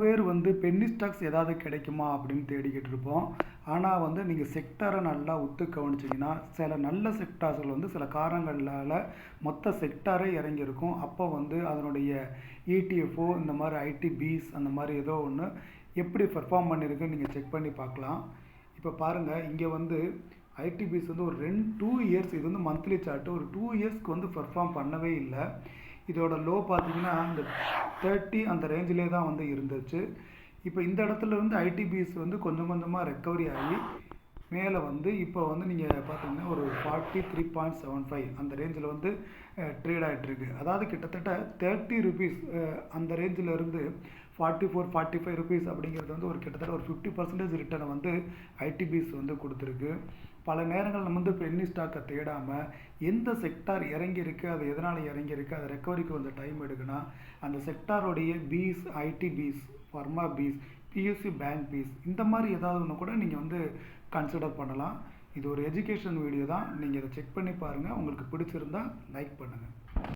பேர் வந்து Penney stocks ஏதாவது கிடைக்குமா அப்படின்னு தேடிக்கிட்டு இருப்போம். ஆனால் வந்து நீங்கள் செக்டாரை நல்லா உத்து கவனிச்சிங்கன்னா சில நல்ல செக்டார்ஸில் வந்து சில காரணங்களால் மொத்த செக்டாரே இறங்கியிருக்கும். அப்போ வந்து அதனுடைய இடிஎஃப்ஓ இந்த மாதிரி ஐடிபிஸ் அந்த மாதிரி ஏதோ ஒன்று எப்படி பெர்ஃபார்ம் பண்ணியிருக்குன்னு நீங்கள் செக் பண்ணி பார்க்கலாம். இப்போ பாருங்கள், இங்கே வந்து ஐடிபிஸ் வந்து ஒரு 2 இயர்ஸ், இது வந்து மந்த்லி சார்ட்டு, ஒரு 2 இயர்ஸ்க்கு வந்து பெர்ஃபார்ம் பண்ணவே இல்லை. இதோட லோ பார்த்தீங்கன்னா இந்த 30 அந்த ரேஞ்சிலே தான் வந்து இருந்துச்சு. இப்போ இந்த இடத்துல இருந்து ஐடிபிஸ் வந்து கொஞ்சம் கொஞ்சமாக ரெக்கவரி ஆகி மேலே வந்து இப்போ வந்து நீங்கள் பார்த்தீங்கன்னா ஒரு 43.75 அந்த ரேஞ்சில் வந்து ட்ரேட் ஆகிட்டுருக்கு. அதாவது கிட்டத்தட்ட 30 ருபீஸ் அந்த ரேஞ்சில் இருந்து 45 ருபீஸ் அப்படிங்கிறது வந்து ஒரு கிட்டத்தட்ட ஒரு 50% ரிட்டர்னை வந்து ஐடிபிஸ் வந்து கொடுத்துருக்கு. பல நேரங்கள் நம்ம வந்து பென்னி ஸ்டாக்கை தேடாமல் எந்த செக்டார் இறங்கியிருக்கு, அது எதனால் இறங்கியிருக்கு, அது ரெக்கவரிக்கு கொஞ்சம் டைம் எடுக்குன்னா அந்த செக்டாரோடைய piece, IT piece, pharma piece, PSU bank piece இந்த மாதிரி ஏதாவது ஒன்று கூட நீங்கள் வந்து கன்சிடர் பண்ணலாம். இது ஒரு எஜுகேஷன் வீடியோ தான். நீங்கள் இதை செக் பண்ணி பாருங்கள். உங்களுக்கு பிடிச்சிருந்தா லைக் பண்ணுங்கள்.